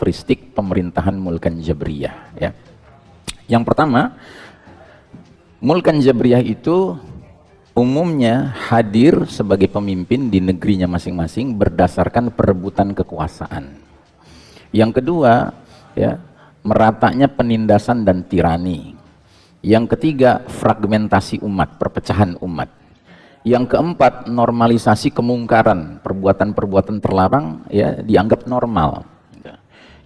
karakteristik pemerintahan Mulkan Jabriyah ya. Yang pertama, Mulkan Jabriyah itu umumnya hadir sebagai pemimpin di negerinya masing-masing berdasarkan perebutan kekuasaan. Yang kedua, ya, meratanya penindasan dan tirani. Yang ketiga, fragmentasi umat, perpecahan umat. Yang keempat, normalisasi kemungkaran, perbuatan-perbuatan terlarang ya dianggap normal.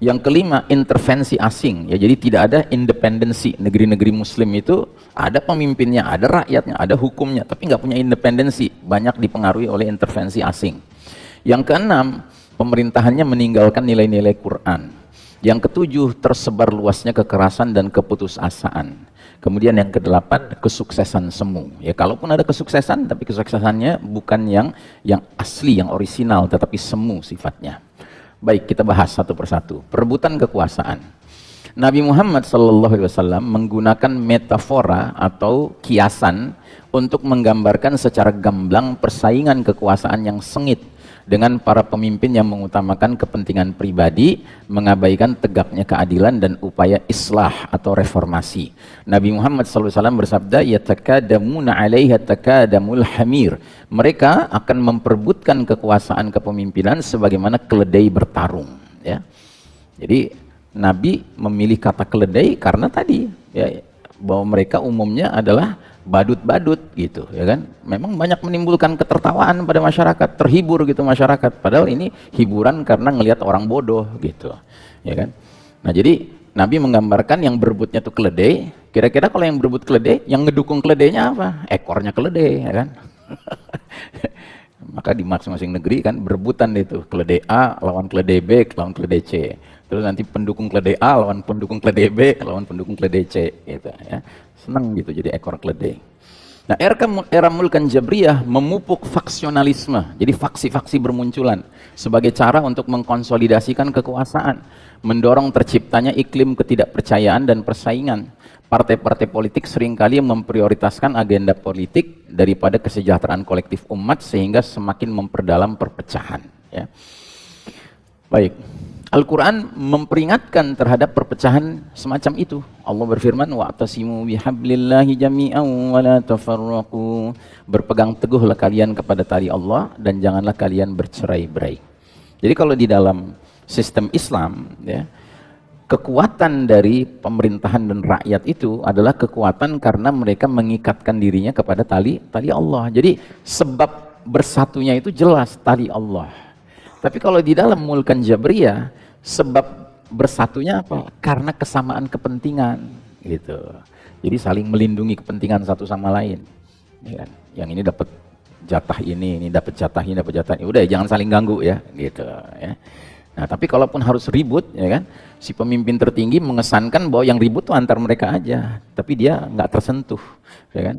Yang kelima, intervensi asing, ya, jadi tidak ada independensi. Negeri-negeri Muslim itu ada pemimpinnya, ada rakyatnya, ada hukumnya, tapi nggak punya independensi, banyak dipengaruhi oleh intervensi asing. Yang keenam, pemerintahannya meninggalkan nilai-nilai Quran. Yang ketujuh, tersebar luasnya kekerasan dan keputusasaan. Kemudian yang kedelapan, kesuksesan semu. Ya, kalaupun ada kesuksesan, tapi kesuksesannya bukan yang asli, yang orisinal, tetapi semu sifatnya. Baik, kita bahas satu persatu. Perebutan kekuasaan. Nabi Muhammad SAW menggunakan metafora atau kiasan untuk menggambarkan secara gamblang persaingan kekuasaan yang sengit dengan para pemimpin yang mengutamakan kepentingan pribadi, mengabaikan tegaknya keadilan dan upaya islah atau reformasi. Nabi Muhammad SAW bersabda, yatakadamuna alaiha takadamul hamir. Mereka akan memperebutkan kekuasaan kepemimpinan sebagaimana keledai bertarung. Ya. Jadi Nabi memilih kata keledai karena tadi ya, bahwa mereka umumnya adalah badut-badut gitu ya kan, memang banyak menimbulkan ketertawaan pada masyarakat, terhibur gitu masyarakat, padahal ini hiburan karena ngelihat orang bodoh gitu ya kan. Nah jadi Nabi menggambarkan yang berebutnya tuh keledai. Kira-kira kalau yang berebut keledai, yang ngedukung keledainya apa? Ekornya keledai ya kan. Maka di masing-masing negeri kan berebutan itu, keledai A lawan keledai B lawan keledai C, terus nanti pendukung keledai A lawan pendukung keledai B lawan pendukung keledai C gitu ya. Senang gitu jadi ekor keledai. Nah, era Mulkan Jabriyah memupuk faksionalisme, jadi faksi-faksi bermunculan sebagai cara untuk mengkonsolidasikan kekuasaan, mendorong terciptanya iklim ketidakpercayaan dan persaingan. Partai-partai politik seringkali memprioritaskan agenda politik daripada kesejahteraan kolektif umat sehingga semakin memperdalam perpecahan ya. Baik, Al-Quran memperingatkan terhadap perpecahan semacam itu. Allah berfirman, wa'tasimu bihablillahi jami'an wa la tafarraqu. Berpegang teguhlah kalian kepada tali Allah dan janganlah kalian bercerai-berai. Jadi kalau di dalam sistem Islam ya, kekuatan dari pemerintahan dan rakyat itu adalah kekuatan karena mereka mengikatkan dirinya kepada tali Allah. Jadi sebab bersatunya itu jelas tali Allah. Tapi kalau di dalam Mulkan Jabriyah, sebab bersatunya apa? Karena kesamaan kepentingan gitu. Jadi saling melindungi kepentingan satu sama lain ya kan? Yang ini dapat jatah ini dapat jatah ini, dapat jatah ini, udah jangan saling ganggu ya gitu ya. Nah tapi kalaupun harus ribut ya kan, si pemimpin tertinggi mengesankan bahwa yang ribut tuh antar mereka aja, tapi dia nggak tersentuh ya kan.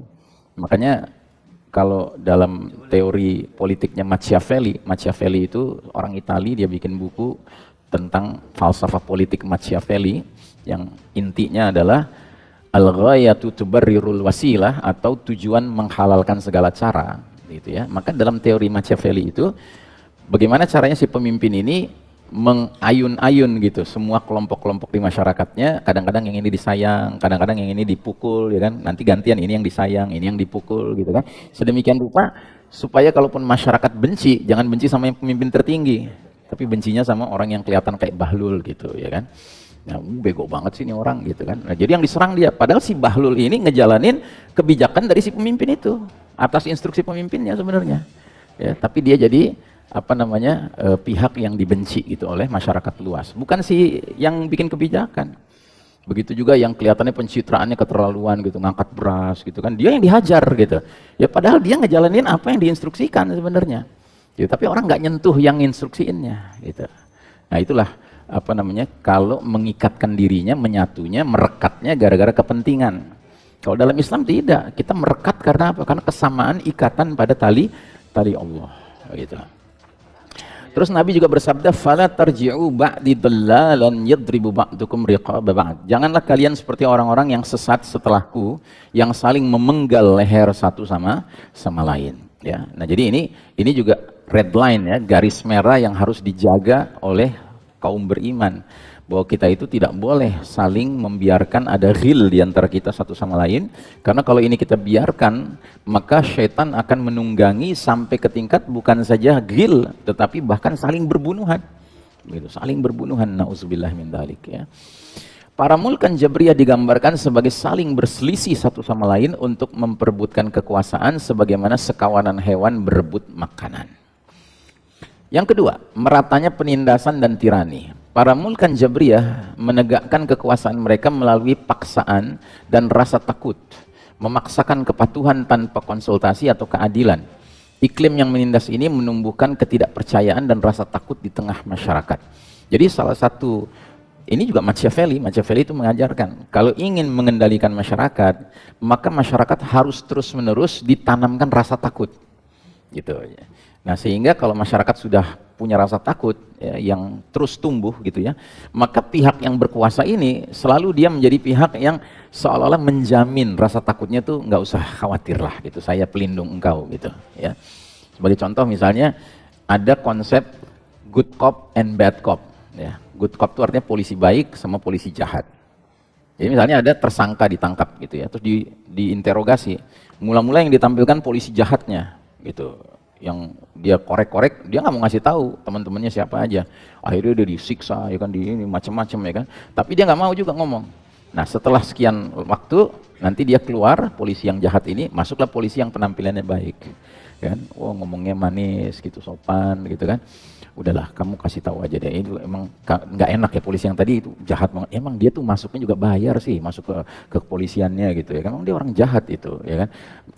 Makanya kalau dalam teori politiknya Machiavelli itu orang Itali, dia bikin buku tentang falsafah politik Machiavelli yang intinya adalah al-ghayatu tubarrirul wasilah, atau tujuan menghalalkan segala cara gitu ya. Maka dalam teori Machiavelli itu bagaimana caranya si pemimpin ini mengayun-ayun gitu semua kelompok-kelompok di masyarakatnya, kadang-kadang yang ini disayang, kadang-kadang yang ini dipukul ya kan, nanti gantian ini yang disayang, ini yang dipukul gitu kan, sedemikian rupa supaya kalaupun masyarakat benci, jangan benci sama yang pemimpin tertinggi, tapi bencinya sama orang yang kelihatan kayak Bahlul gitu ya kan. Nah, bego banget sih ini orang gitu kan. Nah, jadi yang diserang dia, padahal si Bahlul ini ngejalanin kebijakan dari si pemimpin itu atas instruksi pemimpinnya sebenarnya ya, tapi dia jadi pihak yang dibenci gitu oleh masyarakat luas, bukan si yang bikin kebijakan. Begitu juga yang kelihatannya pencitraannya keterlaluan gitu, ngangkat beras gitu kan, dia yang dihajar gitu ya, padahal dia ngejalanin apa yang diinstruksikan sebenarnya gitu, tapi orang nggak nyentuh yang instruksiinnya gitu. Nah itulah kalau mengikatkan dirinya, menyatunya, merekatnya gara-gara kepentingan. Kalau dalam Islam tidak, kita merekat karena apa? Karena kesamaan ikatan pada tali Allah gitu. Terus Nabi juga bersabda, fala tarji'u ba'di dhallalan yadribu ba'dukum riqaba ba'd. Janganlah kalian seperti orang-orang yang sesat setelahku, yang saling memenggal leher satu sama lain ya. Nah, jadi ini juga red line ya, garis merah yang harus dijaga oleh kaum beriman, bahwa kita itu tidak boleh saling membiarkan ada ghil di antara kita satu sama lain, karena kalau ini kita biarkan, maka syaitan akan menunggangi sampai ke tingkat bukan saja ghil, tetapi bahkan saling berbunuhan. Begitu, saling berbunuhan, na'udzubillah min dzalik ya. Para mulkan Jabriyah digambarkan sebagai saling berselisih satu sama lain untuk memperebutkan kekuasaan sebagaimana sekawanan hewan berebut makanan. Yang kedua, meratanya penindasan dan tirani. Para mulkan Jabriyah menegakkan kekuasaan mereka melalui paksaan dan rasa takut, memaksakan kepatuhan tanpa konsultasi atau keadilan. Iklim yang menindas ini menumbuhkan ketidakpercayaan dan rasa takut di tengah masyarakat. Jadi salah satu, ini juga Machiavelli itu mengajarkan, kalau ingin mengendalikan masyarakat, maka masyarakat harus terus-menerus ditanamkan rasa takut. Gitu. Nah, sehingga kalau masyarakat sudah punya rasa takut ya, yang terus tumbuh gitu ya, maka pihak yang berkuasa ini selalu dia menjadi pihak yang seolah-olah menjamin rasa takutnya tuh nggak usah khawatir lah gitu, saya pelindung engkau gitu ya. Sebagai contoh misalnya ada konsep good cop and bad cop ya. Good cop itu artinya polisi baik sama polisi jahat. Jadi misalnya ada tersangka ditangkap gitu ya, terus diinterogasi. Mula-mula yang ditampilkan polisi jahatnya gitu, yang dia korek-korek, dia nggak mau ngasih tahu teman-temannya siapa aja. Akhirnya dia disiksa ya kan, di ini macam-macam ya kan. Tapi dia nggak mau juga ngomong. Nah setelah sekian waktu nanti dia keluar, polisi yang jahat ini, masuklah polisi yang penampilannya baik. Kan, oh ngomongnya manis gitu, sopan gitu kan. Udahlah kamu kasih tahu aja deh, itu emang nggak enak ya polisi yang tadi itu jahat banget. Emang dia tuh masuknya juga bayar sih, masuk ke kepolisiannya gitu ya. Emang dia orang jahat itu ya kan.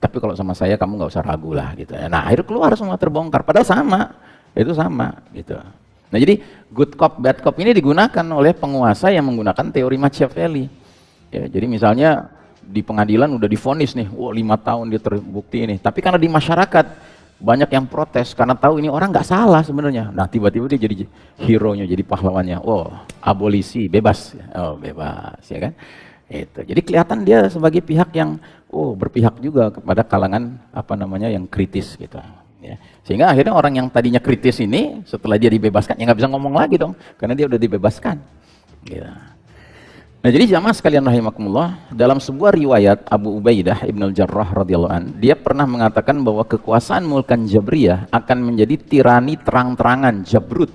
Tapi kalau sama saya kamu nggak usah ragu lah gitu. Nah akhirnya keluar semua terbongkar. Padahal sama, itu sama gitu. Nah jadi good cop bad cop ini digunakan oleh penguasa yang menggunakan teori Machiavelli. Ya, jadi misalnya di pengadilan udah divonis nih, 5 tahun dia terbukti ini. Tapi karena di masyarakat banyak yang protes karena tahu ini orang nggak salah sebenarnya. Nah tiba-tiba dia jadi hero-nya, jadi pahlawannya. Oh abolisi, bebas. Oh bebas ya kan. Itu. Jadi kelihatan dia sebagai pihak yang berpihak juga kepada kalangan apa namanya yang kritis gitu. Ya. Sehingga akhirnya orang yang tadinya kritis ini setelah dia dibebaskan ya nggak bisa ngomong lagi dong, karena dia udah dibebaskan. Gitu. Nah jadi jamaah sekalian rahimakumullah, dalam sebuah riwayat Abu Ubaidah Ibn al-Jarrah radhiyallahu an, dia pernah mengatakan bahwa kekuasaan mulkan Jabriyah akan menjadi tirani terang-terangan, jabrut,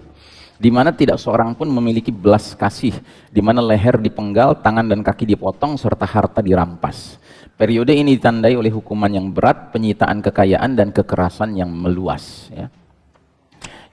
di mana tidak seorang pun memiliki belas kasih, di mana leher dipenggal, tangan dan kaki dipotong, serta harta dirampas. Periode ini ditandai oleh hukuman yang berat, penyitaan kekayaan dan kekerasan yang meluas. Ya.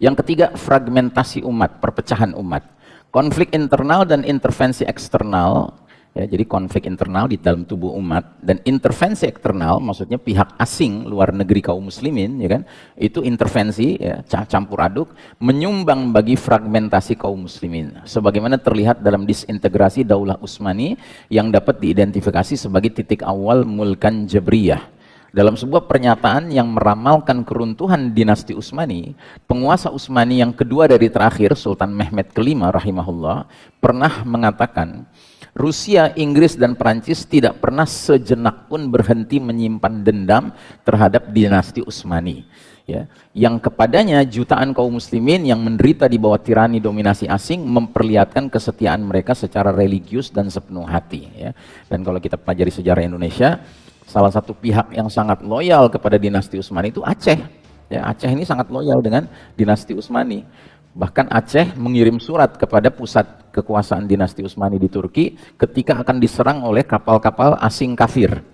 Yang ketiga, fragmentasi umat, perpecahan umat. Konflik internal dan intervensi eksternal, ya, jadi konflik internal di dalam tubuh umat dan intervensi eksternal, maksudnya pihak asing luar negeri kaum muslimin, ya kan, itu intervensi, ya, campur aduk, menyumbang bagi fragmentasi kaum muslimin. Sebagaimana terlihat dalam disintegrasi Daulah Utsmani yang dapat diidentifikasi sebagai titik awal mulkan Jabriyah. Dalam sebuah pernyataan yang meramalkan keruntuhan dinasti Utsmani, penguasa Utsmani yang kedua dari terakhir, Sultan Mehmed kelima rahimahullah, pernah mengatakan, Rusia, Inggris, dan Perancis tidak pernah sejenak pun berhenti menyimpan dendam terhadap dinasti Utsmani. Ya, yang kepadanya jutaan kaum muslimin yang menderita di bawah tirani dominasi asing memperlihatkan kesetiaan mereka secara religius dan sepenuh hati. Ya. Dan kalau kita pelajari sejarah Indonesia, salah satu pihak yang sangat loyal kepada dinasti Utsmani itu Aceh. Ya, Aceh ini sangat loyal dengan dinasti Utsmani. Bahkan Aceh mengirim surat kepada pusat kekuasaan dinasti Utsmani di Turki ketika akan diserang oleh kapal-kapal asing kafir.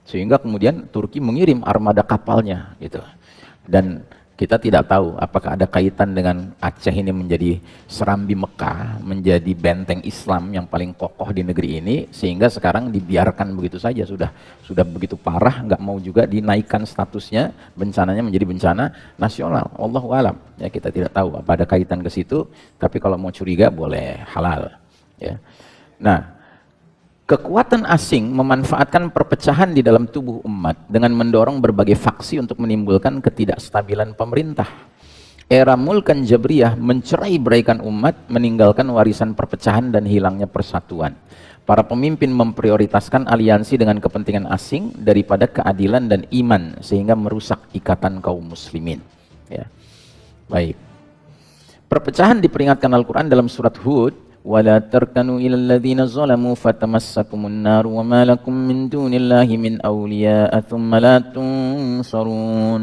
Sehingga kemudian Turki mengirim armada kapalnya gitu. Dan kita tidak tahu apakah ada kaitan dengan Aceh ini menjadi serambi Mekah, menjadi benteng Islam yang paling kokoh di negeri ini, sehingga sekarang dibiarkan begitu saja, sudah begitu parah, nggak mau juga dinaikkan statusnya, bencananya menjadi bencana nasional. Wallahu alam, ya kita tidak tahu apa ada kaitan ke situ, tapi kalau mau curiga boleh halal. Ya. Nah, kekuatan asing memanfaatkan perpecahan di dalam tubuh umat dengan mendorong berbagai faksi untuk menimbulkan ketidakstabilan pemerintah. Era mulkan Jabriyah mencerai-beraikan umat, meninggalkan warisan perpecahan dan hilangnya persatuan. Para pemimpin memprioritaskan aliansi dengan kepentingan asing daripada keadilan dan iman, sehingga merusak ikatan kaum muslimin. Ya. Baik. Perpecahan diperingatkan Al-Quran dalam surat Hud, وَلَا تَرْكَنُوا إِلَى الَّذِينَ ظَلَمُوا فَتَمَسَّكُمُ النَّارُ وَمَا لَكُم مِّن دُونِ اللَّهِ مِنْ أَوْلِيَاءَ ثُمَّ لَا تُنصَرُونَ.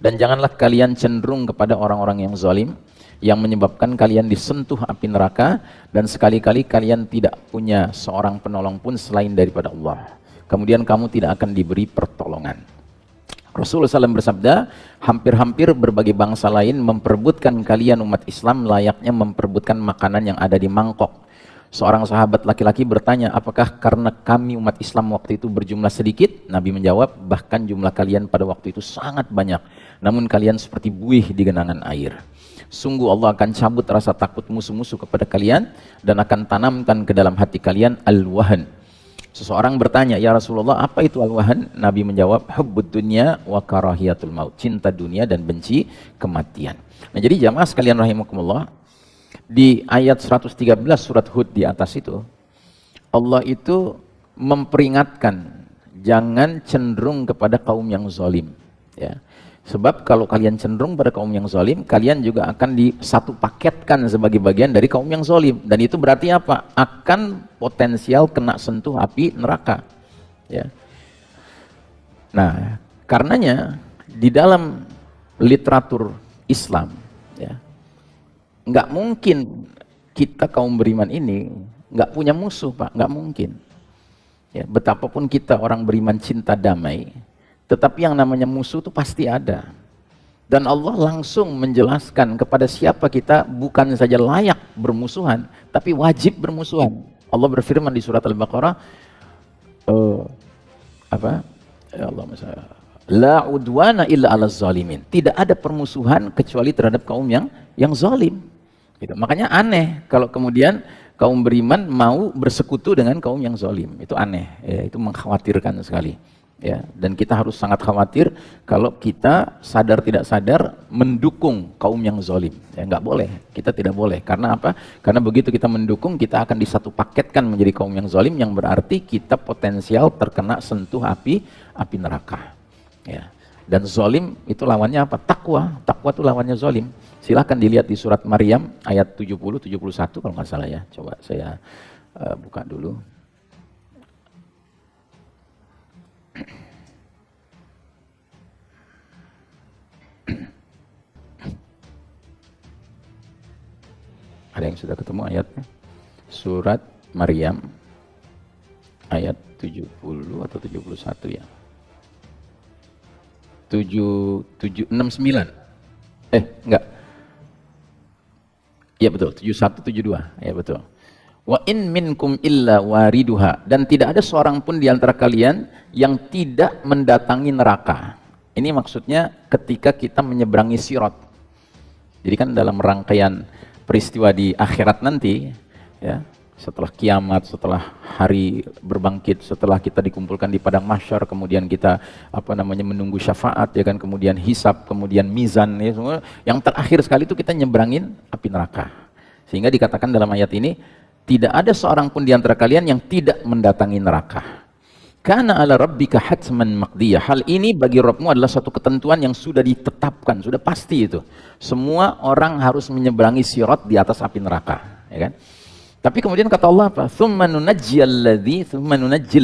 Dan janganlah kalian cenderung kepada orang-orang yang zalim, yang menyebabkan kalian disentuh api neraka, dan sekali-kali kalian tidak punya seorang penolong pun selain daripada Allah. Kemudian kamu tidak akan diberi pertolongan. Rasulullah SAW bersabda, hampir-hampir berbagai bangsa lain memperebutkan kalian umat Islam layaknya memperebutkan makanan yang ada di mangkok. Seorang sahabat laki-laki bertanya, apakah karena kami umat Islam waktu itu berjumlah sedikit? Nabi menjawab, bahkan jumlah kalian pada waktu itu sangat banyak, namun kalian seperti buih di genangan air. Sungguh Allah akan cabut rasa takut musuh-musuh kepada kalian dan akan tanamkan ke dalam hati kalian al-wahan. Seseorang bertanya, ya Rasulullah, apa itu al-wahan? Nabi menjawab, hubbud dunya wa karahiyatul maut, cinta dunia dan benci kematian. Nah, jadi jamaah sekalian rahimakumullah, di ayat 113 surat Hud di atas itu, Allah itu memperingatkan jangan cenderung kepada kaum yang zalim, ya. Sebab kalau kalian cenderung pada kaum yang zalim, kalian juga akan disatu paketkan sebagai bagian dari kaum yang zalim. Dan itu berarti apa? Akan potensial kena sentuh api neraka. Ya. Nah, karenanya di dalam literatur Islam, ya, nggak mungkin kita kaum beriman ini nggak punya musuh, Pak. Nggak mungkin. Ya, betapapun kita orang beriman cinta damai, tetapi yang namanya musuh itu pasti ada. Dan Allah langsung menjelaskan kepada siapa kita bukan saja layak bermusuhan, tapi wajib bermusuhan. Allah berfirman di surat Al-Baqarah, La udwana illa ala zalimin. Tidak ada permusuhan kecuali terhadap kaum yang zalim. Gitu. Makanya aneh kalau kemudian kaum beriman mau bersekutu dengan kaum yang zalim. Itu aneh, ya, itu mengkhawatirkan sekali. Ya, dan kita harus sangat khawatir kalau kita sadar tidak sadar mendukung kaum yang zalim. Ya, nggak boleh, kita tidak boleh. Karena apa? Karena begitu kita mendukung, kita akan disatu paketkan menjadi kaum yang zalim, yang berarti kita potensial terkena sentuh api neraka. Ya. Dan zalim itu lawannya apa? Takwa. Takwa itu lawannya zalim. Silahkan dilihat di surat Maryam ayat 70-71 kalau nggak salah ya. Coba saya buka dulu. Ada yang sudah ketemu ayatnya? Surat Maryam ayat 70 atau 71 ya? 69. Enggak. Ya betul, 71 72. Ya betul. Wa in minkum illa wariduha, dan tidak ada seorang pun di antara kalian yang tidak mendatangi neraka. Ini maksudnya ketika kita menyeberangi sirat. Jadi kan dalam rangkaian peristiwa di akhirat nanti, ya, setelah kiamat, setelah hari berbangkit, setelah kita dikumpulkan di padang mahsyar, kemudian kita menunggu syafaat, ya kan, kemudian hisab, kemudian mizan, ya, semua. Yang terakhir sekali itu kita nyeberangin api neraka. Sehingga dikatakan dalam ayat ini, tidak ada seorang pun di antara kalian yang tidak mendatangi neraka. Kana ala rabbika hatman maqdiyah. Hal ini bagi Rabbmu adalah suatu ketentuan yang sudah ditetapkan, sudah pasti itu. Semua orang harus menyeberangi sirat di atas api neraka, ya kan? Tapi kemudian kata Allah apa? Tsumma nunajjil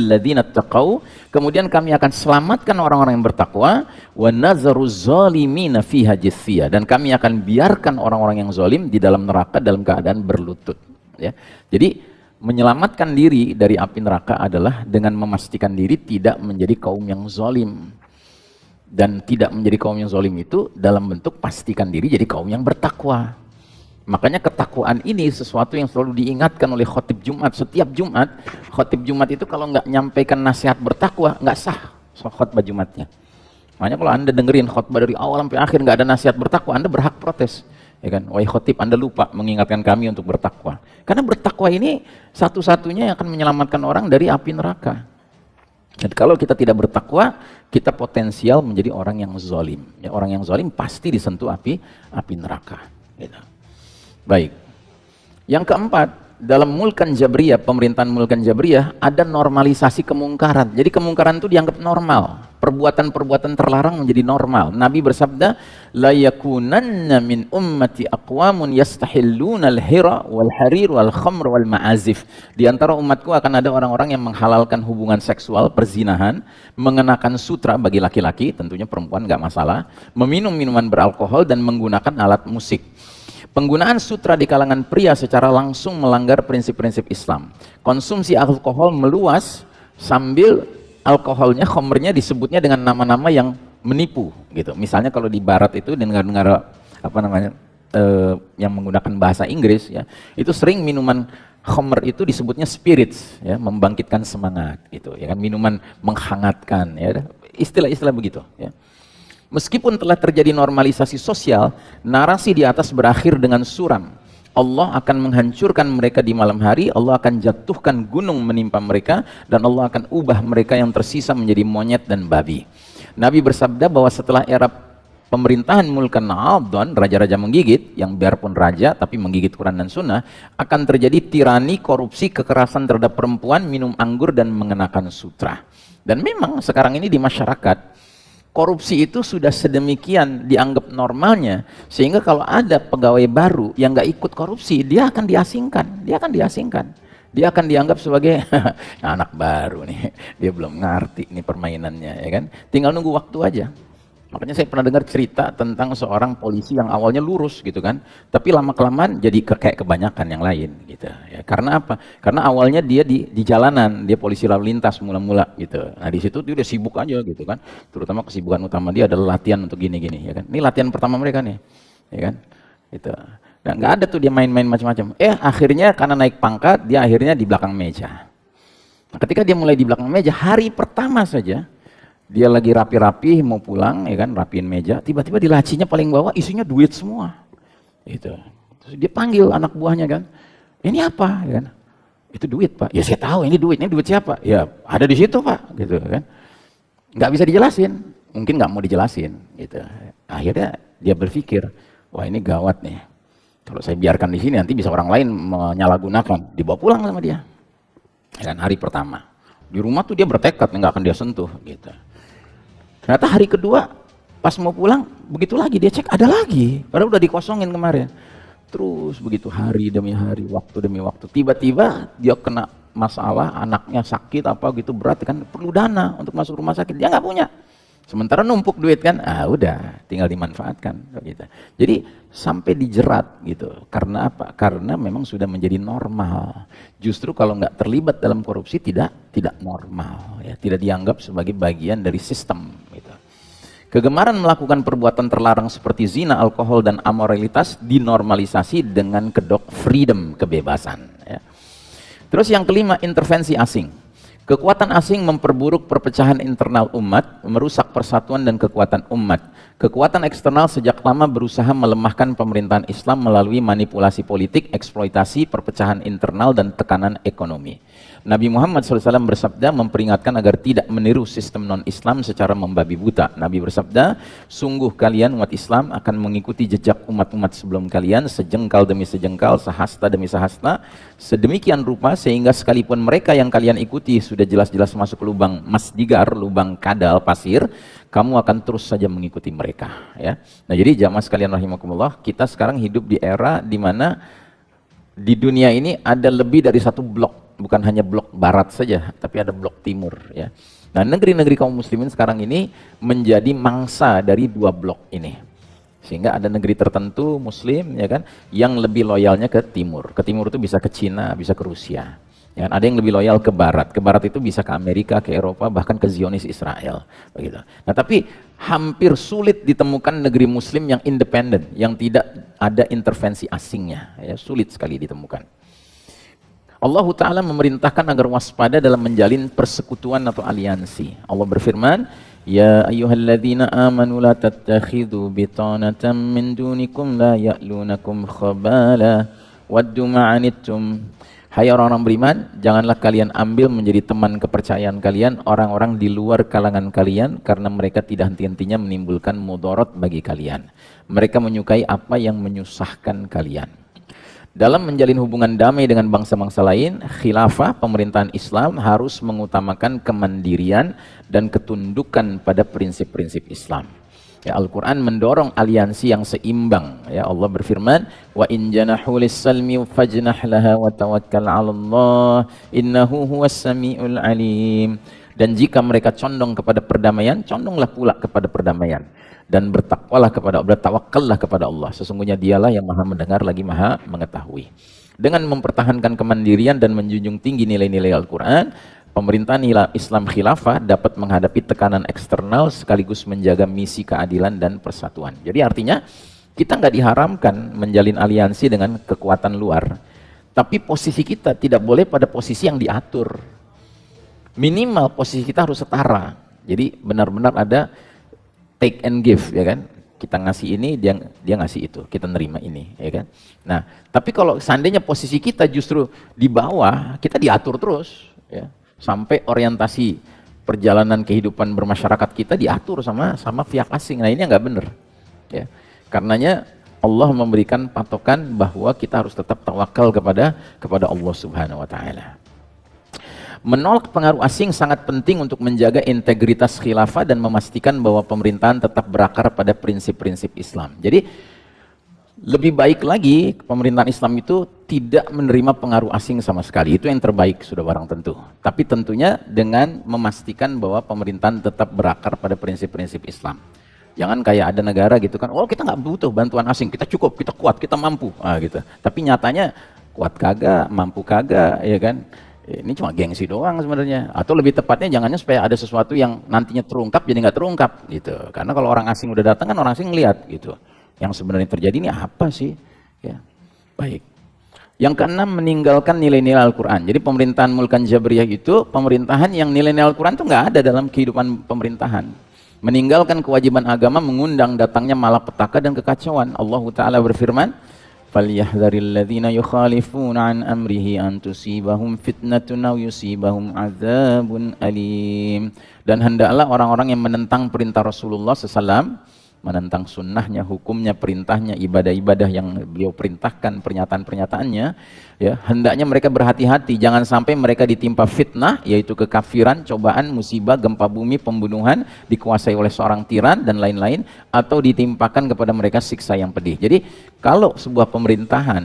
ladzina taqau. Kemudian kami akan selamatkan orang-orang yang bertakwa, wa nazaru zalimina fiha jithiya. Dan kami akan biarkan orang-orang yang zalim di dalam neraka dalam keadaan berlutut, ya. Jadi menyelamatkan diri dari api neraka adalah dengan memastikan diri tidak menjadi kaum yang zalim. Dan tidak menjadi kaum yang zalim itu dalam bentuk pastikan diri jadi kaum yang bertakwa. Makanya ketakwaan ini sesuatu yang selalu diingatkan oleh khotib Jumat. Setiap Jumat, khotib Jumat itu kalau nggak nyampaikan nasihat bertakwa, nggak sah khotbah Jumatnya. Makanya kalau Anda dengerin khotbah dari awal sampai akhir nggak ada nasihat bertakwa, Anda berhak protes. Ya kan? Wahai khotib, Anda lupa mengingatkan kami untuk bertakwa. Karena bertakwa ini satu-satunya yang akan menyelamatkan orang dari api neraka. Dan kalau kita tidak bertakwa, kita potensial menjadi orang yang zalim. Ya, orang yang zalim pasti disentuh api neraka. Gitu. Baik. Yang keempat, dalam Mulkan Jabriyah, pemerintahan Mulkan Jabriyah, ada normalisasi kemungkaran. Jadi kemungkaran itu dianggap normal. perbuatan-perbuatan terlarang menjadi normal. Nabi bersabda, la yakunanna min ummati aqwamun yastahilluna al-hira wal harir wal khamr wal ma'azif. Di antara umatku akan ada orang-orang yang menghalalkan hubungan seksual, perzinahan, mengenakan sutra bagi laki-laki, tentunya perempuan nggak masalah, meminum minuman beralkohol dan menggunakan alat musik. Penggunaan sutra di kalangan pria secara langsung melanggar prinsip-prinsip Islam. Konsumsi alkohol meluas sambil alkoholnya, khamrnya disebutnya dengan nama-nama yang menipu gitu. Misalnya kalau di barat itu di negara-negara apa namanya yang menggunakan bahasa Inggris ya, itu sering minuman khamr itu disebutnya spirits ya, membangkitkan semangat gitu ya kan, minuman menghangatkan ya, istilah-istilah begitu ya. Meskipun telah terjadi normalisasi sosial, narasi di atas berakhir dengan suram. Allah akan menghancurkan mereka di malam hari, Allah akan jatuhkan gunung menimpa mereka, dan Allah akan ubah mereka yang tersisa menjadi monyet dan babi. Nabi bersabda bahwa setelah era pemerintahan Mulkan Adhan, raja-raja menggigit, yang biarpun raja tapi menggigit Quran dan Sunnah, akan terjadi tirani, korupsi, kekerasan terhadap perempuan, minum anggur, dan mengenakan sutra. Dan memang sekarang ini di masyarakat, korupsi itu sudah sedemikian dianggap normalnya, sehingga kalau ada pegawai baru yang nggak ikut korupsi, dia akan diasingkan, dia akan dianggap sebagai anak baru nih, dia belum ngerti nih permainannya ya kan, tinggal nunggu waktu aja. Makanya saya pernah dengar cerita tentang seorang polisi yang awalnya lurus gitu kan, tapi lama-kelamaan jadi kayak kebanyakan yang lain gitu ya. Karena apa? Karena awalnya dia di jalanan, dia polisi lalu lintas mula-mula gitu. Nah di situ dia udah sibuk aja gitu kan, terutama kesibukan utama dia adalah latihan untuk gini-gini ya kan. Ini latihan pertama mereka nih ya kan, itu. Nah nggak ada tuh dia main-main macam-macam. Akhirnya karena naik pangkat, dia akhirnya di belakang meja. Nah, ketika dia mulai di belakang meja, hari pertama saja dia lagi rapi-rapi mau pulang ya kan, rapiin meja, tiba-tiba di lacinya paling bawah isinya duit semua itu. Terus dia panggil anak buahnya kan, ini apa ya kan, itu duit Pak. Ya saya tahu ini duit siapa? Ya ada di situ Pak gitu kan. Nggak bisa dijelasin, mungkin nggak mau dijelasin gitu. Akhirnya dia berpikir, wah ini gawat nih, kalau saya biarkan di sini nanti bisa orang lain menyalahgunakan, dibawa pulang sama dia ya kan. Hari pertama di rumah tuh dia bertekad nggak akan dia sentuh gitu. Ternyata hari kedua pas mau pulang begitu lagi dia cek ada lagi, padahal udah dikosongin kemarin. Terus begitu hari demi hari, waktu demi waktu, tiba-tiba dia kena masalah, anaknya sakit apa gitu berat kan, perlu dana untuk masuk rumah sakit, dia nggak punya. Sementara numpuk duit kan, udah tinggal dimanfaatkan gitu. Jadi sampai dijerat gitu. Karena apa? Karena memang sudah menjadi normal. Justru kalau nggak terlibat dalam korupsi tidak normal, ya, tidak dianggap sebagai bagian dari sistem. Gitu. Kegemaran melakukan perbuatan terlarang seperti zina, alkohol, dan amoralitas dinormalisasi dengan kedok freedom, kebebasan. Ya. Terus yang kelima, intervensi asing. Kekuatan asing memperburuk perpecahan internal umat, merusak persatuan dan kekuatan umat. Kekuatan eksternal sejak lama berusaha melemahkan pemerintahan Islam melalui manipulasi politik, eksploitasi, perpecahan internal, dan tekanan ekonomi. Nabi Muhammad SAW bersabda memperingatkan agar tidak meniru sistem non-Islam secara membabi buta. Nabi bersabda, sungguh kalian umat Islam akan mengikuti jejak umat-umat sebelum kalian, sejengkal demi sejengkal, sehasta demi sehasta, sedemikian rupa sehingga sekalipun mereka yang kalian ikuti sudah jelas-jelas masuk lubang masdigar, lubang kadal pasir, kamu akan terus saja mengikuti mereka. Ya. Nah jadi jamaah sekalian rahimakumullah, kita sekarang hidup di era di mana di dunia ini ada lebih dari satu blok. Bukan hanya blok barat saja, tapi ada blok timur ya. Nah, negeri-negeri kaum muslimin sekarang ini menjadi mangsa dari dua blok ini. Sehingga ada negeri tertentu muslim ya kan yang lebih loyalnya ke timur. Ke timur itu bisa ke Cina, bisa ke Rusia. Ya, ada yang lebih loyal ke barat. Ke barat itu bisa ke Amerika, ke Eropa, bahkan ke Zionis Israel begitu. Nah, tapi hampir sulit ditemukan negeri muslim yang independen, yang tidak ada intervensi asingnya ya, sulit sekali ditemukan. Allah Ta'ala memerintahkan agar waspada dalam menjalin persekutuan atau aliansi. Allah berfirman, Ya ayyuhalladzina amanu la tattakhidhu bitanatan min dunikum la ya'lunakum khabala waddu ma'anittum. Hai orang-orang beriman, janganlah kalian ambil menjadi teman kepercayaan kalian orang-orang di luar kalangan kalian karena mereka tidak henti-hentinya menimbulkan mudarat bagi kalian. Mereka menyukai apa yang menyusahkan kalian. Dalam menjalin hubungan damai dengan bangsa-bangsa lain, khilafah pemerintahan Islam harus mengutamakan kemandirian dan ketundukan pada prinsip-prinsip Islam. Ya, Al-Quran mendorong aliansi yang seimbang. Ya, Allah berfirman, wa in janahu lis-salmi fajnah laha wa tawakkal 'ala Allah innahu huwas samiul alim. Dan jika mereka condong kepada perdamaian, condonglah pula kepada perdamaian. Dan bertawakkallah kepada Allah. Sesungguhnya dialah yang maha mendengar lagi maha mengetahui. Dengan mempertahankan kemandirian dan menjunjung tinggi nilai-nilai Al-Quran, pemerintahan Islam khilafah dapat menghadapi tekanan eksternal sekaligus menjaga misi keadilan dan persatuan. Jadi artinya kita nggak diharamkan menjalin aliansi dengan kekuatan luar. Tapi posisi kita tidak boleh pada posisi yang diatur. Minimal posisi kita harus setara. Jadi benar-benar ada take and give, ya kan? Kita ngasih ini, dia ngasih itu, kita nerima ini, ya kan? Nah, tapi kalau seandainya posisi kita justru di bawah, kita diatur terus, ya, sampai orientasi perjalanan kehidupan bermasyarakat kita diatur sama pihak asing. Nah, ini nggak benar, ya. Karenanya Allah memberikan patokan bahwa kita harus tetap tawakal kepada Allah Subhanahu Wa Taala. Menolak pengaruh asing sangat penting untuk menjaga integritas khilafah dan memastikan bahwa pemerintahan tetap berakar pada prinsip-prinsip Islam. Jadi lebih baik lagi pemerintahan Islam itu tidak menerima pengaruh asing sama sekali. Itu yang terbaik, sudah barang tentu. Tapi tentunya dengan memastikan bahwa pemerintahan tetap berakar pada prinsip-prinsip Islam. Jangan kayak ada negara gitu kan, oh kita nggak butuh bantuan asing, kita cukup, kita kuat, kita mampu, gitu. Tapi nyatanya kuat kagak, mampu kagak, ya kan? Ini cuma gengsi doang sebenarnya. Atau lebih tepatnya jangannya supaya ada sesuatu yang nantinya terungkap jadi nggak terungkap gitu. Karena kalau orang asing udah datang kan orang asing ngeliat gitu. Yang sebenarnya terjadi ini apa sih? Ya. Baik. Yang keenam, meninggalkan nilai-nilai Al-Quran. Jadi pemerintahan Mulkan Jabriyah itu pemerintahan yang nilai-nilai Al-Quran itu nggak ada dalam kehidupan pemerintahan. Meninggalkan kewajiban agama mengundang datangnya malapetaka dan kekacauan. Allah Ta'ala berfirman, فَلْيَحْذَرِ الَّذِينَ يُخَالِفُونَ عَنْ أَمْرِهِ أَنْ تُصِيبَهُمْ فِتْنَةٌ أَوْ يُصِيبَهُمْ عَذَابٌ أَلِيمٌ. Dan hendaklah orang-orang yang menentang perintah Rasulullah SAW, menentang sunnahnya, hukumnya, perintahnya, ibadah-ibadah yang beliau perintahkan, pernyataan-pernyataannya, ya, hendaknya mereka berhati-hati, jangan sampai mereka ditimpa fitnah, yaitu kekafiran, cobaan, musibah, gempa bumi, pembunuhan, dikuasai oleh seorang tiran, dan lain-lain, atau ditimpakan kepada mereka siksa yang pedih. Jadi, kalau sebuah pemerintahan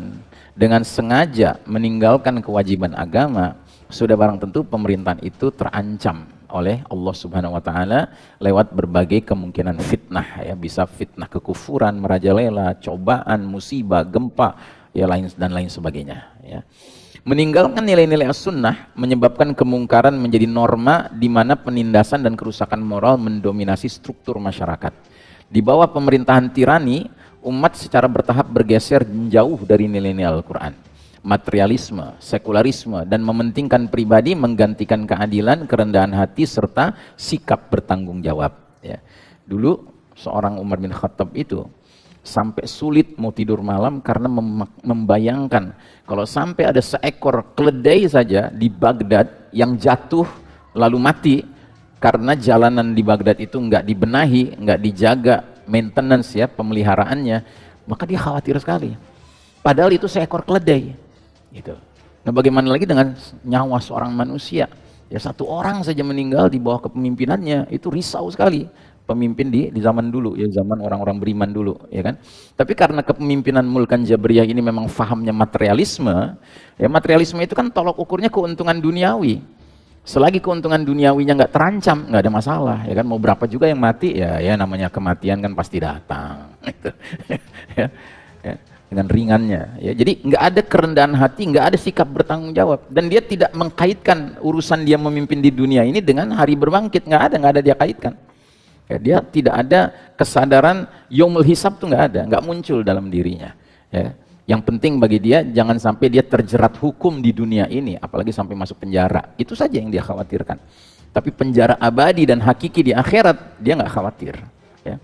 dengan sengaja meninggalkan kewajiban agama, sudah barang tentu pemerintahan itu terancam oleh Allah Subhanahu Wa Taala lewat berbagai kemungkinan fitnah, ya, bisa fitnah kekufuran merajalela, cobaan, musibah, gempa, ya, lain sebagainya, ya. Meninggalkan nilai-nilai as-sunnah menyebabkan kemungkaran menjadi norma di mana penindasan dan kerusakan moral mendominasi struktur masyarakat. Di bawah pemerintahan tirani, umat secara bertahap bergeser jauh dari nilai-nilai Al-Quran. Materialisme, sekularisme, dan mementingkan pribadi menggantikan keadilan, kerendahan hati, serta sikap bertanggung jawab, ya. Dulu seorang Umar bin Khattab itu sampai sulit mau tidur malam karena membayangkan kalau sampai ada seekor keledai saja di Baghdad yang jatuh lalu mati karena jalanan di Baghdad itu nggak dibenahi, nggak dijaga maintenance, ya, pemeliharaannya, maka dia khawatir sekali. Padahal itu seekor keledai. Gitu. Nah, bagaimana lagi dengan nyawa seorang manusia? Ya, satu orang saja meninggal di bawah kepemimpinannya, itu risau sekali. Pemimpin di zaman dulu, ya, zaman orang-orang beriman dulu, ya kan? Tapi karena kepemimpinan Mulkan Jabriyah ini memang fahamnya materialisme, ya, materialisme itu kan tolok ukurnya keuntungan duniawi. Selagi keuntungan duniawinya nggak terancam, nggak ada masalah, ya kan? Mau berapa juga yang mati, ya namanya kematian kan pasti datang. Gitu. Ya. Dengan ringannya, ya. Jadi nggak ada kerendahan hati, nggak ada sikap bertanggung jawab, dan dia tidak mengkaitkan urusan dia memimpin di dunia ini dengan hari berbangkit, nggak ada dia kaitkan, ya. Dia tidak ada kesadaran yaumul hisab, tuh nggak muncul dalam dirinya, ya. Yang penting bagi dia jangan sampai dia terjerat hukum di dunia ini, apalagi sampai masuk penjara. Itu saja yang dia khawatirkan. Tapi penjara abadi dan hakiki di akhirat dia nggak khawatir, ya.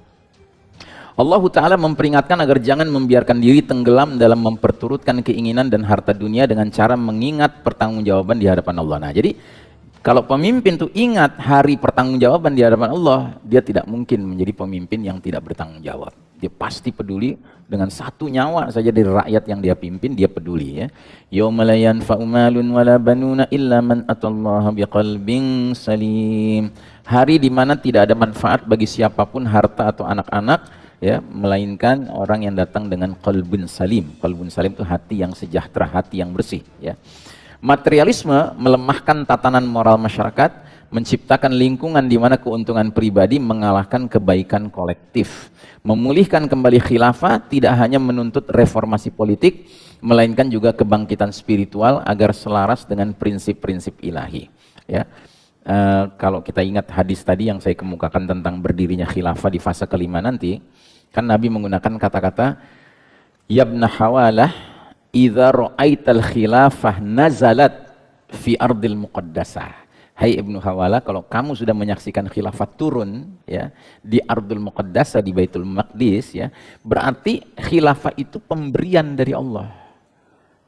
Allah Ta'ala memperingatkan agar jangan membiarkan diri tenggelam dalam memperturutkan keinginan dan harta dunia dengan cara mengingat pertanggungjawaban di hadapan Allah. Nah, jadi kalau pemimpin tuh ingat hari pertanggungjawaban di hadapan Allah, dia tidak mungkin menjadi pemimpin yang tidak bertanggung jawab. Dia pasti peduli dengan satu nyawa saja dari rakyat yang dia pimpin, dia peduli ya. Yauma la yanfa'u malun wala banuna illa man atallaha biqalbin salim. Hari di mana tidak ada manfaat bagi siapapun harta atau anak-anak ya, melainkan orang yang datang dengan qalbun salim. Qalbun salim itu hati yang sejahtera, hati yang bersih ya. Materialisme melemahkan tatanan moral masyarakat, menciptakan lingkungan di mana keuntungan pribadi mengalahkan kebaikan kolektif. Memulihkan kembali khilafah tidak hanya menuntut reformasi politik, melainkan juga kebangkitan spiritual agar selaras dengan prinsip-prinsip ilahi. Ya. Kalau kita ingat hadis tadi yang saya kemukakan tentang berdirinya khilafah di fase kelima nanti, kan Nabi menggunakan kata-kata, Yabna Hawalah, idza ra'aital khilafah nazalat fi ardil muqaddasah. Hai Ibnu Hawala, kalau kamu sudah menyaksikan khilafah turun ya di Ardul Muqaddasah, di Baitul Maqdis ya, berarti khilafah itu pemberian dari Allah.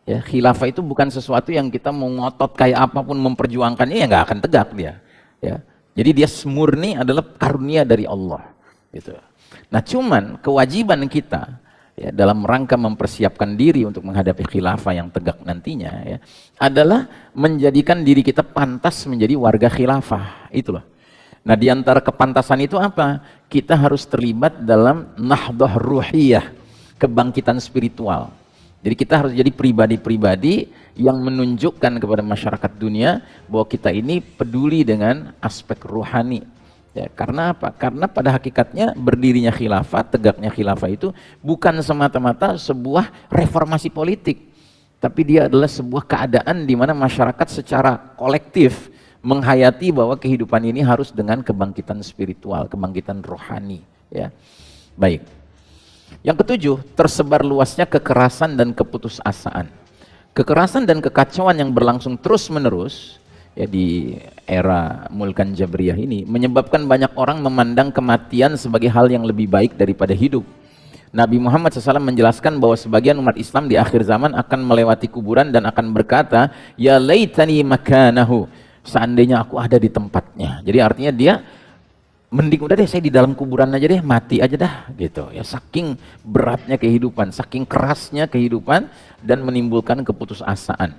Ya, khilafah itu bukan sesuatu yang kita mau ngotot kayak apapun memperjuangkannya, ya nggak akan tegak dia. Ya. Jadi dia murni adalah karunia dari Allah. Gitu. Nah, cuman kewajiban kita ya, dalam rangka mempersiapkan diri untuk menghadapi khilafah yang tegak nantinya ya, adalah menjadikan diri kita pantas menjadi warga khilafah. Itu loh. Nah, di antara kepantasan itu apa? Kita harus terlibat dalam nahdah ruhiyah, kebangkitan spiritual. Jadi kita harus jadi pribadi-pribadi yang menunjukkan kepada masyarakat dunia bahwa kita ini peduli dengan aspek ruhani. Ya, karena apa? Karena pada hakikatnya berdirinya khilafah, tegaknya khilafah itu bukan semata-mata sebuah reformasi politik, tapi dia adalah sebuah keadaan di mana masyarakat secara kolektif menghayati bahwa kehidupan ini harus dengan kebangkitan spiritual, kebangkitan rohani. Ya, baik. Yang ketujuh, tersebar luasnya kekerasan dan keputusasaan. Kekerasan dan kekacauan yang berlangsung terus-menerus ya di era Mulkan Jabriyah ini menyebabkan banyak orang memandang kematian sebagai hal yang lebih baik daripada hidup. Nabi Muhammad SAW menjelaskan bahwa sebagian umat Islam di akhir zaman akan melewati kuburan dan akan berkata, ya laitani makanahu, seandainya aku ada di tempatnya. Jadi artinya dia mending udah deh saya di dalam kuburan aja deh, mati aja dah gitu ya. Saking beratnya kehidupan, saking kerasnya kehidupan dan menimbulkan keputusasaan.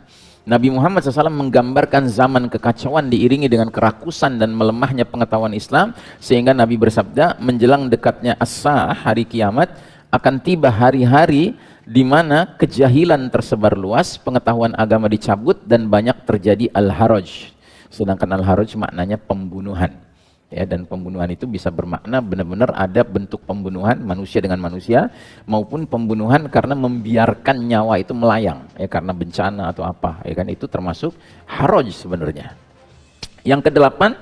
Nabi Muhammad SAW menggambarkan zaman kekacauan diiringi dengan kerakusan dan melemahnya pengetahuan Islam, sehingga Nabi bersabda, menjelang dekatnya as-sa'ah, hari kiamat, akan tiba hari-hari di mana kejahilan tersebar luas, pengetahuan agama dicabut, dan banyak terjadi al-haraj. Sedangkan al-haraj maknanya pembunuhan. Ya, dan pembunuhan itu bisa bermakna benar-benar ada bentuk pembunuhan manusia dengan manusia, maupun pembunuhan karena membiarkan nyawa itu melayang ya, karena bencana atau apa ya kan, itu termasuk haraj sebenarnya. Yang kedelapan,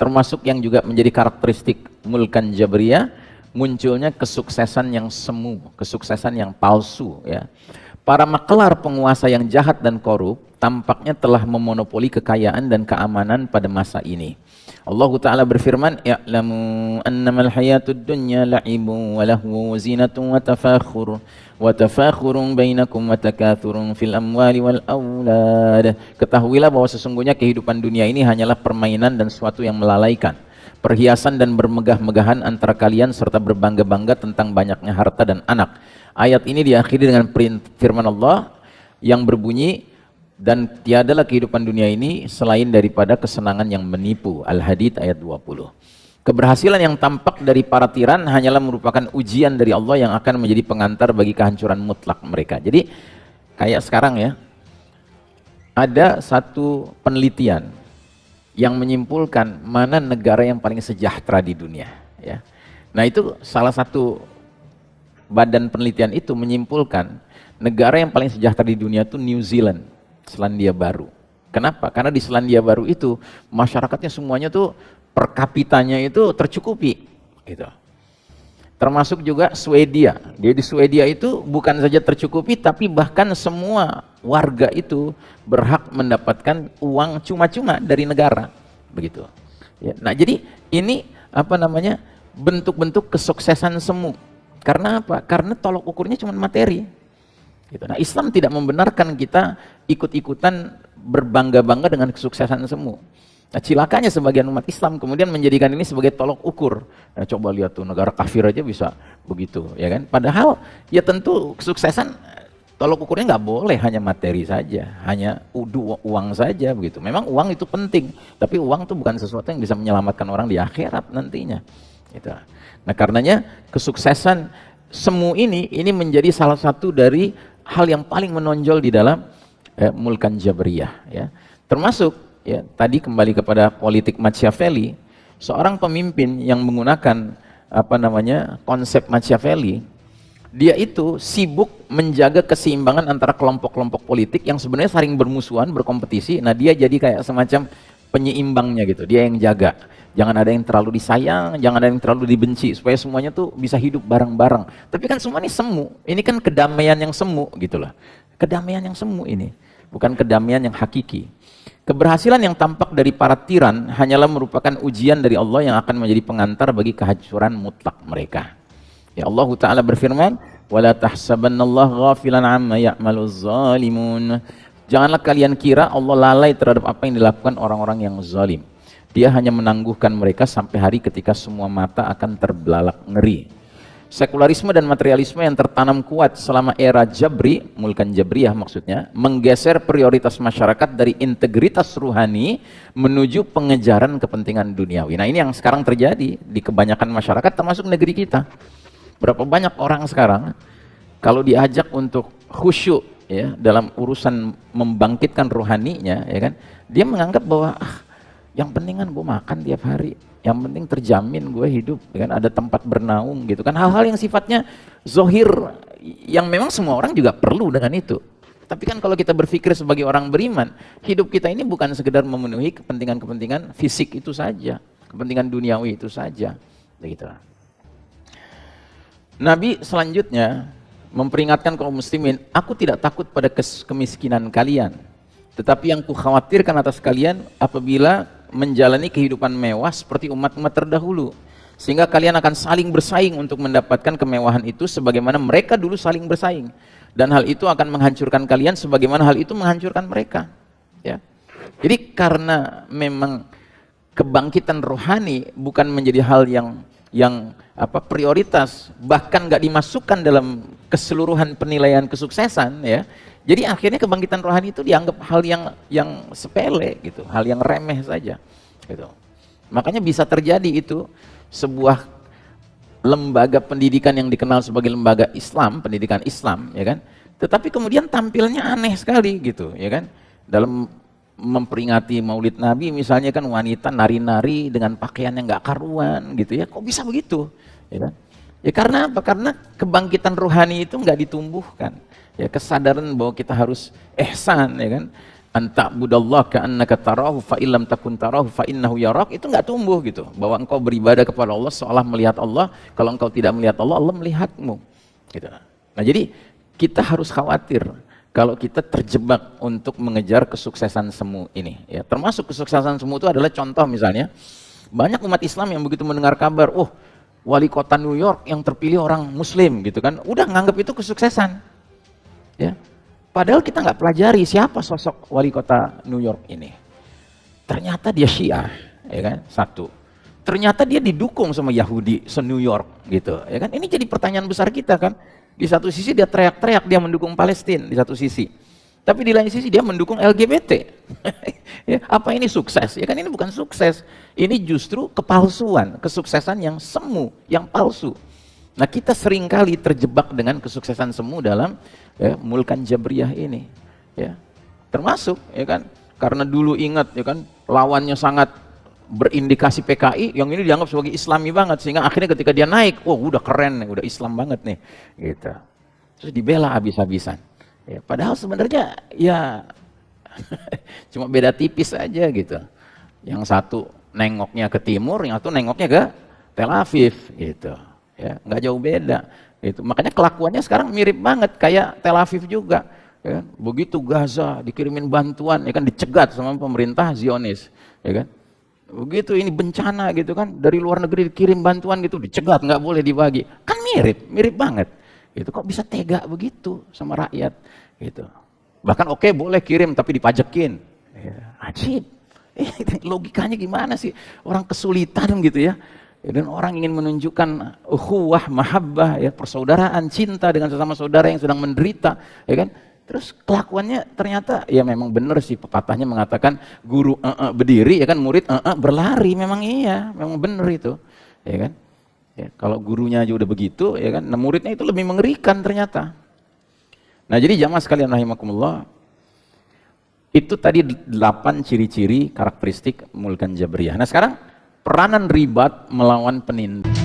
termasuk yang juga menjadi karakteristik Mulkan Jabriyah, munculnya kesuksesan yang semu, kesuksesan yang palsu ya. Para maklar penguasa yang jahat dan korup tampaknya telah memonopoli kekayaan dan keamanan pada masa ini. Allah Ta'ala berfirman, ya'lamu annamal hayatud dunya la'ibun wa lahu zinatun wa tafakhurun bainakum wa takathurun fil amwali wal awlad. Ketahuilah bahwa sesungguhnya kehidupan dunia ini hanyalah permainan dan suatu yang melalaikan, perhiasan dan bermegah-megahan antara kalian, serta berbangga-bangga tentang banyaknya harta dan anak. Ayat ini diakhiri dengan firman Allah yang berbunyi, dan tiadalah kehidupan dunia ini selain daripada kesenangan yang menipu. Al-Hadid ayat 20. Keberhasilan yang tampak dari para tiran hanyalah merupakan ujian dari Allah yang akan menjadi pengantar bagi kehancuran mutlak mereka. Jadi kayak sekarang ya, ada satu penelitian yang menyimpulkan mana negara yang paling sejahtera di dunia ya. Nah, itu salah satu badan penelitian itu menyimpulkan negara yang paling sejahtera di dunia itu New Zealand, Selandia Baru. Kenapa? Karena di Selandia Baru itu masyarakatnya semuanya tuh per kapitanya itu tercukupi gitu. Termasuk juga Swedia. Dia di Swedia itu bukan saja tercukupi, tapi bahkan semua warga itu berhak mendapatkan uang cuma-cuma dari negara, begitu. Ya, nah, jadi ini apa namanya, bentuk-bentuk kesuksesan semu. Karena apa? Karena tolok ukurnya cuma materi. Gitu. Nah, Islam tidak membenarkan kita ikut-ikutan berbangga-bangga dengan kesuksesan semu. Nah, cilakanya sebagian umat Islam kemudian menjadikan ini sebagai tolok ukur. Nah, coba lihat tuh, negara kafir aja bisa begitu, ya kan? Padahal ya tentu kesuksesan tolok ukurnya nggak boleh hanya materi saja, hanya uang saja begitu. Memang uang itu penting, tapi uang itu bukan sesuatu yang bisa menyelamatkan orang di akhirat nantinya. Gitu. Nah, karenanya kesuksesan semu ini menjadi salah satu dari hal yang paling menonjol di dalam Mulkan Jabriyah, ya. Termasuk ya, tadi kembali kepada politik Machiavelli, seorang pemimpin yang menggunakan konsep Machiavelli, dia itu sibuk menjaga keseimbangan antara kelompok-kelompok politik yang sebenarnya saling bermusuhan, berkompetisi. Nah, dia jadi kayak semacam penyeimbangnya gitu, dia yang jaga. Jangan ada yang terlalu disayang, jangan ada yang terlalu dibenci, supaya semuanya tuh bisa hidup bareng-bareng. Tapi kan semua ini semu, ini kan kedamaian yang semu gitu loh. Kedamaian yang semu ini, bukan kedamaian yang hakiki. Keberhasilan yang tampak dari para tiran hanyalah merupakan ujian dari Allah yang akan menjadi pengantar bagi kehancuran mutlak mereka. Ya, Allah Ta'ala berfirman, "Wala tahsabannallaha ghafilan 'amma ya'maluz zalimun." Janganlah kalian kira Allah lalai terhadap apa yang dilakukan orang-orang yang zalim. Dia hanya menangguhkan mereka sampai hari ketika semua mata akan terbelalak ngeri. Sekularisme dan materialisme yang tertanam kuat selama era Jabri, Mulkan Jabriyah maksudnya, menggeser prioritas masyarakat dari integritas ruhani menuju pengejaran kepentingan duniawi. Nah, ini yang sekarang terjadi di kebanyakan masyarakat termasuk negeri kita. Berapa banyak orang sekarang kalau diajak untuk khusyuk ya dalam urusan membangkitkan rohaninya, ya kan, dia menganggap bahwa yang penting kan gue makan tiap hari, yang penting terjamin gue hidup, ya kan, ada tempat bernaung gitu kan, hal-hal yang sifatnya zohir yang memang semua orang juga perlu dengan itu. Tapi kan kalau kita berpikir sebagai orang beriman, hidup kita ini bukan sekedar memenuhi kepentingan-kepentingan fisik itu saja, kepentingan duniawi itu saja, begitu. Nabi selanjutnya memperingatkan kaum muslimin, aku tidak takut pada kemiskinan kalian, tetapi yang kukhawatirkan atas kalian apabila menjalani kehidupan mewah seperti umat-umat terdahulu, sehingga kalian akan saling bersaing untuk mendapatkan kemewahan itu sebagaimana mereka dulu saling bersaing, dan hal itu akan menghancurkan kalian sebagaimana hal itu menghancurkan mereka, ya. Jadi karena memang kebangkitan rohani bukan menjadi hal yang prioritas, bahkan nggak dimasukkan dalam keseluruhan penilaian kesuksesan, ya. Jadi akhirnya kebangkitan rohani itu dianggap hal yang sepele gitu, hal yang remeh saja gitu. Makanya bisa terjadi itu sebuah lembaga pendidikan yang dikenal sebagai lembaga Islam, pendidikan Islam, ya kan, tetapi kemudian tampilnya aneh sekali gitu, ya kan. Dalam memperingati Maulid Nabi misalnya kan, wanita nari-nari dengan pakaian yang nggak karuan gitu ya, kok bisa begitu, ya kan? Ya karena apa? Karena kebangkitan rohani itu nggak ditumbuhkan. Ya, kesadaran bahwa kita harus ihsan, ya kan, anta'budallah ka'annaka tarahu fa illam takun tarahu fa innahu yarak, itu nggak tumbuh gitu, bahwa engkau beribadah kepada Allah seolah melihat Allah, kalau engkau tidak melihat Allah, Allah melihatmu gitu. Nah, jadi kita harus khawatir kalau kita terjebak untuk mengejar kesuksesan semu ini, ya. Termasuk kesuksesan semu itu adalah contoh misalnya banyak umat Islam yang begitu mendengar kabar, wali kota New York yang terpilih orang muslim gitu kan, udah nganggap itu kesuksesan, ya. Padahal kita nggak pelajari siapa sosok wali kota New York ini. Ternyata dia Syiah, ya kan, satu. Ternyata dia didukung sama Yahudi se-New York gitu, ya kan. Ini jadi pertanyaan besar kita kan. Di satu sisi dia teriak-teriak dia mendukung Palestina di satu sisi, tapi di lain sisi dia mendukung LGBT. Ya, apa ini sukses? Ya kan, ini bukan sukses, ini justru kepalsuan, kesuksesan yang semu, yang palsu. Nah, kita seringkali terjebak dengan kesuksesan semu dalam Mulkan Jabriyah ini, ya. Termasuk, ya kan, karena dulu ingat, ya kan, lawannya sangat berindikasi PKI, yang ini dianggap sebagai Islami banget, sehingga akhirnya ketika dia naik, udah keren nih, udah Islam banget nih, gitu. Terus dibela habis-habisan. Ya, padahal sebenarnya ya cuma beda tipis aja gitu. Yang satu nengoknya ke timur, yang satu nengoknya ke Tel Aviv, gitu. Ya, nggak jauh beda. Gitu. Makanya kelakuannya sekarang mirip banget kayak Tel Aviv juga. Ya, begitu Gaza dikirimin bantuan, ya kan, dicegat sama pemerintah Zionis, ya kan. Begitu ini bencana gitu kan, dari luar negeri dikirim bantuan gitu, dicegat, nggak boleh dibagi. Kan mirip banget. Gitu, kok bisa tega begitu sama rakyat gitu. Bahkan boleh kirim tapi dipajekin. Ya, ajib. Logikanya gimana sih? Orang kesulitan gitu ya. Dan orang ingin menunjukkan ukhuwah, mahabbah, ya, persaudaraan, cinta dengan sesama saudara yang sedang menderita, ya kan? Terus kelakuannya ternyata ya memang benar sih, pepatahnya mengatakan guru berdiri ya kan, murid berlari. Memang iya, memang benar itu, ya kan? Ya, kalau gurunya aja udah begitu, ya kan, nah muridnya itu lebih mengerikan ternyata. Nah jadi jamaah sekalian rahimakumullah, itu tadi 8 ciri-ciri karakteristik Mulkan Jabriyah. Nah sekarang peranan ribat melawan penindas.